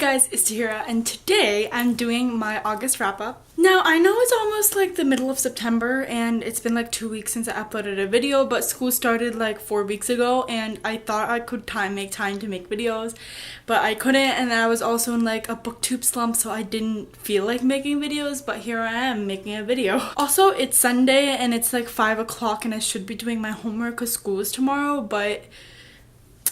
guys, it's Tahira, and today I'm doing my August wrap-up. Now, I know it's almost like the middle of September and it's been like 2 weeks since I uploaded a video, but school started like 4 weeks ago and I thought I could make time to make videos, but I couldn't, and then I was also in like a booktube slump, so I didn't feel like making videos, but here I am making a video. Also, it's Sunday and it's like 5 o'clock and I should be doing my homework because school is tomorrow, but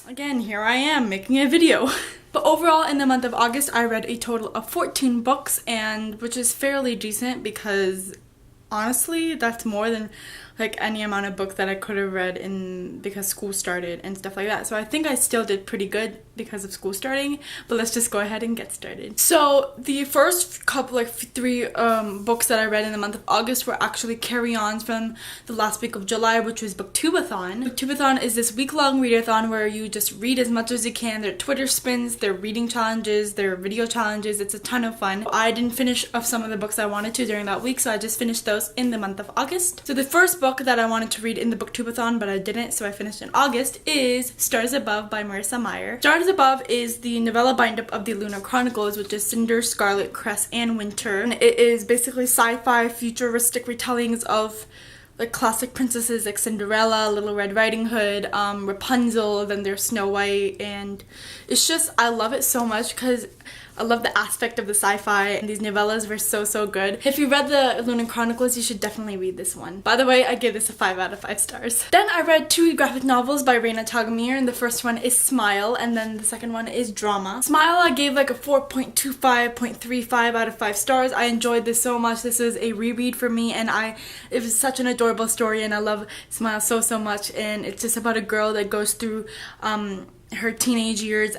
again, here I am making a video. But overall, in the month of August, I read a total of 14 books, and which is fairly decent because honestly, that's more than like any amount of books that I could have read because school started and stuff like that. So I think I still did pretty good because of school starting, but let's just go ahead and get started. So the first couple, like 3 books that I read in the month of August were actually carry-ons from the last week of July, which was Booktubeathon. Booktubeathon is this week-long readathon where you just read as much as you can. There are Twitter spins, there are reading challenges, there are video challenges. It's a ton of fun. I didn't finish off some of the books I wanted to during that week, so I just finished those in the month of August. So the first book that I wanted to read in the Booktubeathon, but I didn't, so I finished in August, is Stars Above by Marissa Meyer. Stars Above is the novella bind-up of the Lunar Chronicles, which is Cinder, Scarlet, Cress, and Winter. And it is basically sci-fi futuristic retellings of like classic princesses like Cinderella, Little Red Riding Hood, Rapunzel, then there's Snow White, and it's just, I love it so much because I love the aspect of the sci-fi, and these novellas were so good. If you read the Lunar Chronicles, you should definitely read this one. By the way, I give this a 5 out of 5 stars. Then I read 2 graphic novels by Raina Telgemeier, and the first one is Smile, and then the second one is Drama. Smile I gave like a 4.25, 0.35 out of 5 stars. I enjoyed this so much. This is a reread for me, and it was such an adorable story, and I love Smile so much, and it's just about a girl that goes through her teenage years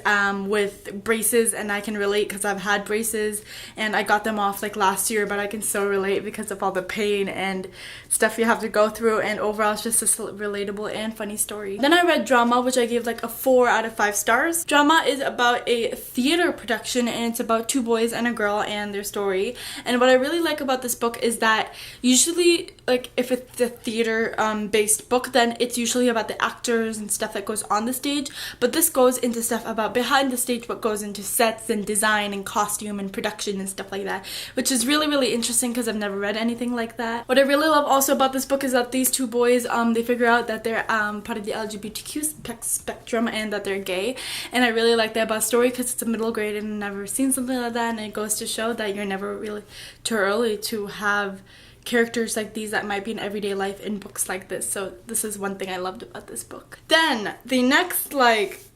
with braces, and I can relate because I've had braces and I got them off like last year, but I can so relate because of all the pain and stuff you have to go through, and overall it's just a relatable and funny story. Then I read Drama, which I gave like a 4 out of 5 stars. Drama is about a theater production, and it's about 2 boys and a girl and their story. And what I really like about this book is that usually, like if it's a theater based book, then it's usually about the actors and stuff that goes on the stage, but this goes into stuff about behind the stage, what goes into sets and design and costume and production and stuff like that, which is really interesting because I've never read anything like that. What I really love also about this book is that these 2 boys, they figure out that they're part of the LGBTQ spectrum and that they're gay, and I really like that about story because it's a middle grade and I've never seen something like that, and it goes to show that you're never really too early to have characters like these that might be in everyday life in books like this. So this is one thing I loved about this book. Then the next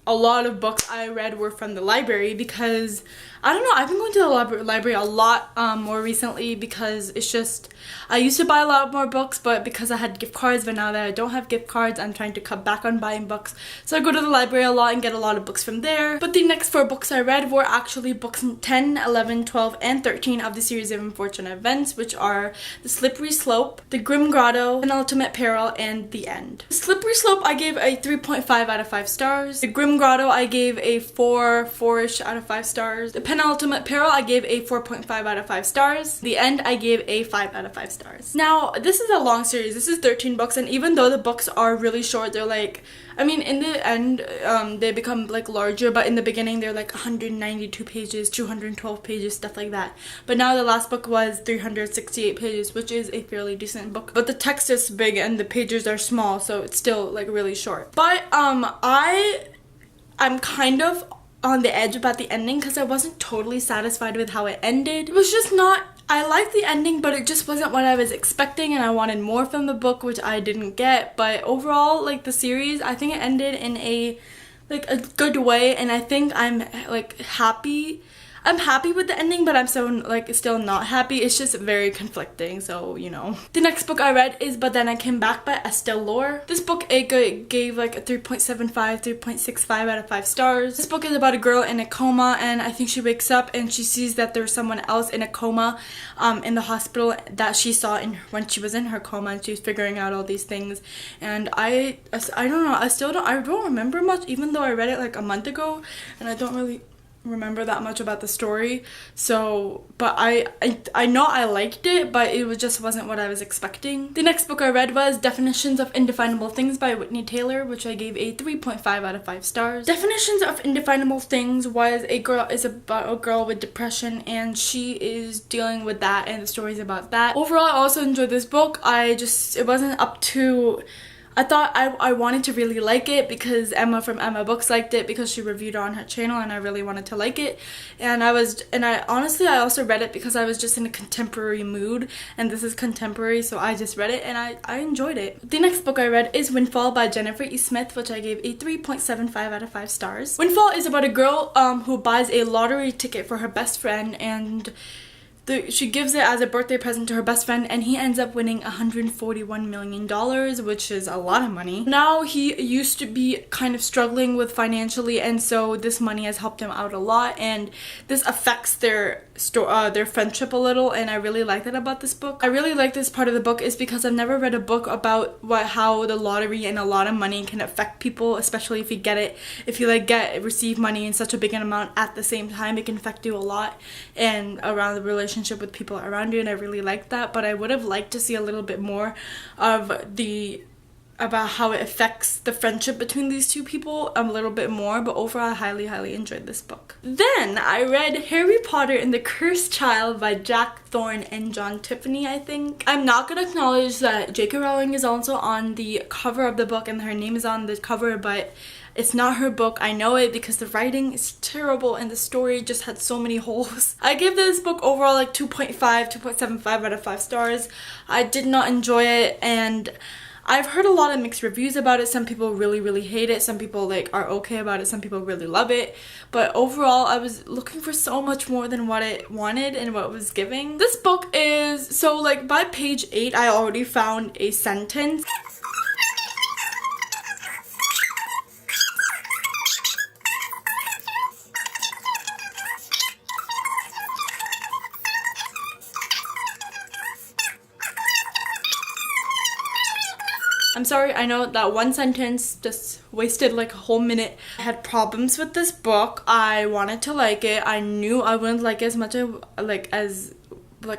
a lot of books I read were from the library because I don't know, I've been going to the library a lot more recently because it's just, I used to buy a lot more books, but because I had gift cards, but now that I don't have gift cards, I'm trying to cut back on buying books. So I go to the library a lot and get a lot of books from there. But the next 4 books I read were actually books 10, 11, 12, and 13 of the series of Unfortunate Events, which are The Slippery Slope, The Grim Grotto, Penultimate Peril, and The End. The Slippery Slope I gave a 3.5 out of 5 stars. The Grim Grotto I gave a 4-ish out of 5 stars. The Penultimate Peril I gave a 4.5 out of 5 stars. The End I gave a 5 out of 5 stars. Now, this is a long series. This is 13 books, and even though the books are really short, they're like, I mean, in the end, they become like larger, but in the beginning they're like 192 pages, 212 pages, stuff like that. But now the last book was 368 pages, which is a fairly decent book. But the text is big and the pages are small, so it's still like really short. But I'm kind of on the edge about the ending because I wasn't totally satisfied with how it ended. It was just not, I liked the ending, but it just wasn't what I was expecting, and I wanted more from the book, which I didn't get. But overall, like the series, I think it ended in a good way, and I think I'm like happy. I'm happy with the ending, but I'm so like still not happy. It's just very conflicting, so you know. The next book I read is But Then I Came Back by Estelle Laure. This book gave like a 3.75, 3.65 out of 5 stars. This book is about a girl in a coma, and I think she wakes up and she sees that there's someone else in a coma in the hospital that she saw when she was in her coma, and she was figuring out all these things. And I don't know, I don't remember much, even though I read it like a month ago, and I don't really remember that much about the story, so but I know I liked it, but it just wasn't what I was expecting. The next book I read was Definitions of Indefinable Things by Whitney Taylor, which I gave a 3.5 out of 5 stars. Definitions of Indefinable Things is about a girl with depression, and she is dealing with that, and the story is about that. Overall, I also enjoyed this book. It wasn't up to, I thought I wanted to really like it because Emma from Emma Books liked it because she reviewed it on her channel, and I really wanted to like it. And I honestly also read it because I was just in a contemporary mood, and this is contemporary, so I just read it and I enjoyed it. The next book I read is Windfall by Jennifer E. Smith, which I gave a 3.75 out of 5 stars. Windfall is about a girl who buys a lottery ticket for her best friend, and she gives it as a birthday present to her best friend, and he ends up winning $141 million, which is a lot of money. Now, he used to be kind of struggling with financially, and so this money has helped him out a lot, and this affects their friendship a little, and I really like that about this book. I really like this part of the book is because I've never read a book about how the lottery and a lot of money can affect people, especially if you receive money in such a big amount at the same time. It can affect you a lot and around the relationship with people around you, and I really like that. But I would have liked to see a little bit more about how it affects the friendship between these two people a little bit more, but overall I highly enjoyed this book. Then I read Harry Potter and the Cursed Child by Jack Thorne and John Tiffany, I think. I'm not gonna acknowledge that J.K. Rowling is also on the cover of the book and her name is on the cover, but it's not her book. I know it because the writing is terrible and the story just had so many holes. I give this book overall like 2.75 out of 5 stars. I did not enjoy it, and I've heard a lot of mixed reviews about it. Some people really hate it. Some people are okay about it. Some people really love it. But overall, I was looking for so much more than what it wanted and what it was giving. This book is, by page 8, I already found a sentence. I'm sorry, I know that one sentence just wasted like a whole minute. I had problems with this book. I wanted to like it. I knew I wouldn't like it as much as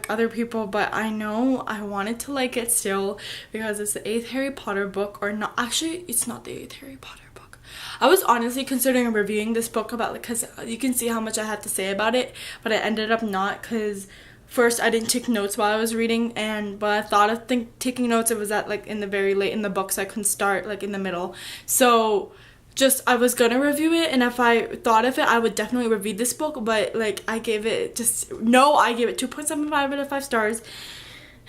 other people, but I know I wanted to like it still because it's the 8th Harry Potter book, or not. Actually, it's not the 8th Harry Potter book. I was honestly considering reviewing this book because you can see how much I had to say about it, but I ended up not because first, I didn't take notes while I was reading, but I thought of taking notes. It was at in the very late in the book, so I couldn't start in the middle. So I was gonna review it, and if I thought of it, I would definitely review this book. But I gave it 2.75 out of 5 stars,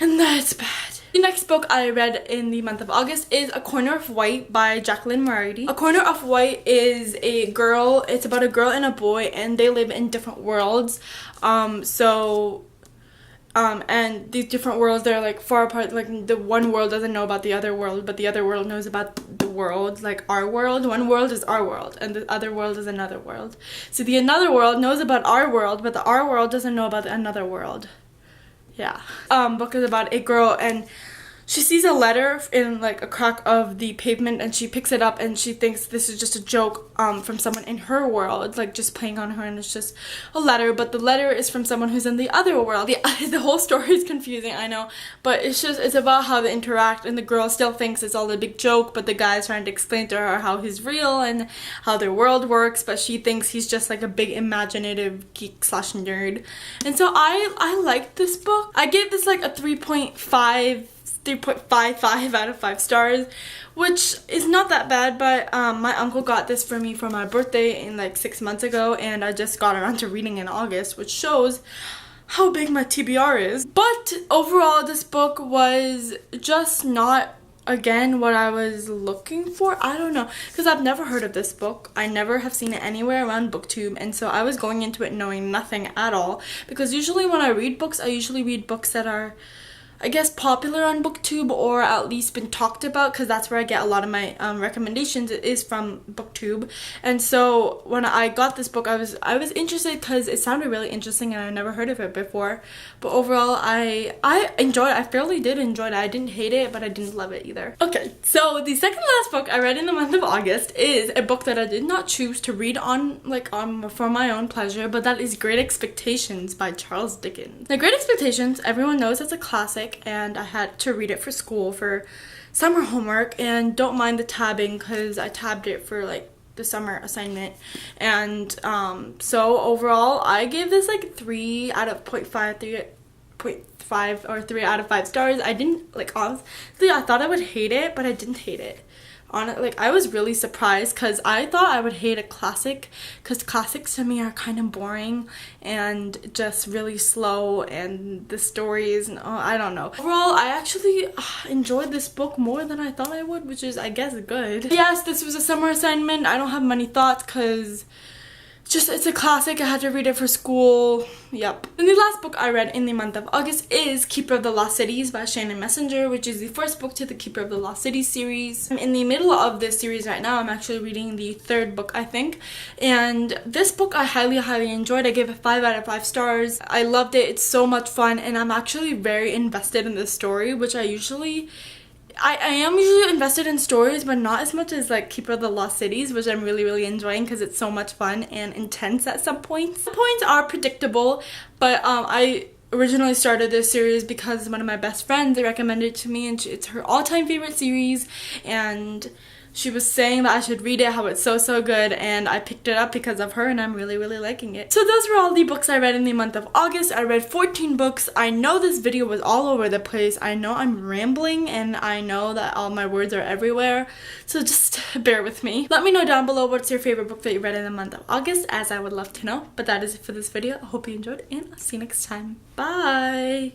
and that's bad. The next book I read in the month of August is A Corner of White by Jacqueline Moriarty. A Corner of White is it's about a girl and a boy, and they live in different worlds. And these different worlds, they're far apart. The one world doesn't know about the other world, but the other world knows about the world, our world. One world is our world, and the other world is another world. So the another world knows about our world, but our world doesn't know about another world. Yeah. Book is about a girl, and she sees a letter in a crack of the pavement, and she picks it up and she thinks this is just a joke from someone in her world, just playing on her, and it's just a letter, but the letter is from someone who's in the other world. The whole story is confusing, I know, but it's about how they interact, and the girl still thinks it's all a big joke, but the guy's trying to explain to her how he's real and how their world works, but she thinks he's just a big imaginative geek / nerd. And so I liked this book. I gave this a 3.55 out of 5 stars, which is not that bad, but my uncle got this for me for my birthday in 6 months ago, and I just got around to reading in August, which shows how big my TBR is. But overall, this book was just not, again, what I was looking for. I don't know, because I've never heard of this book. I never have seen it anywhere around BookTube, and so I was going into it knowing nothing at all, because usually when I read books, I usually read books that are I guess, popular on BookTube, or at least been talked about, because that's where I get a lot of my recommendations. It is from BookTube. And so when I got this book, I was interested because it sounded really interesting and I never heard of it before. But overall, I enjoyed it. I fairly did enjoy it. I didn't hate it, but I didn't love it either. Okay, so the second last book I read in the month of August is a book that I did not choose to read for my own pleasure, but that is Great Expectations by Charles Dickens. Now, Great Expectations, everyone knows it's a classic, and I had to read it for school for summer homework, and don't mind the tabbing because I tabbed it for like the summer assignment. And so overall I gave this like 3 out of 0.5 or 3 out of 5 stars. I didn't, like, honestly, I thought I would hate it, but I didn't hate it. I was really surprised because I thought I would hate a classic, because classics to me are kind of boring and just really slow, and the stories, and I don't know. Overall, I actually enjoyed this book more than I thought I would, which is, I guess, good. Yes, this was a summer assignment. I don't have many thoughts because it's a classic. I had to read it for school. Yep. And the last book I read in the month of August is Keeper of the Lost Cities by Shannon Messenger, which is the first book to the Keeper of the Lost Cities series. I'm in the middle of this series right now. I'm actually reading the 3rd book, I think. And this book I highly enjoyed. I gave it 5 out of 5 stars. I loved it. It's so much fun, and I'm actually very invested in this story, which I am usually invested in stories, but not as much as like Keeper of the Lost Cities, which I'm really enjoying because it's so much fun and intense at some points. Some points are predictable, but I originally started this series because one of my best friends recommended it to me, and it's her all-time favorite series, and she was saying that I should read it, how it's so good, and I picked it up because of her, and I'm really liking it. So those were all the books I read in the month of August. I read 14 books. I know this video was all over the place. I know I'm rambling, and I know that all my words are everywhere, so just bear with me. Let me know down below what's your favorite book that you read in the month of August, as I would love to know. But that is it for this video. I hope you enjoyed, and I'll see you next time. Bye!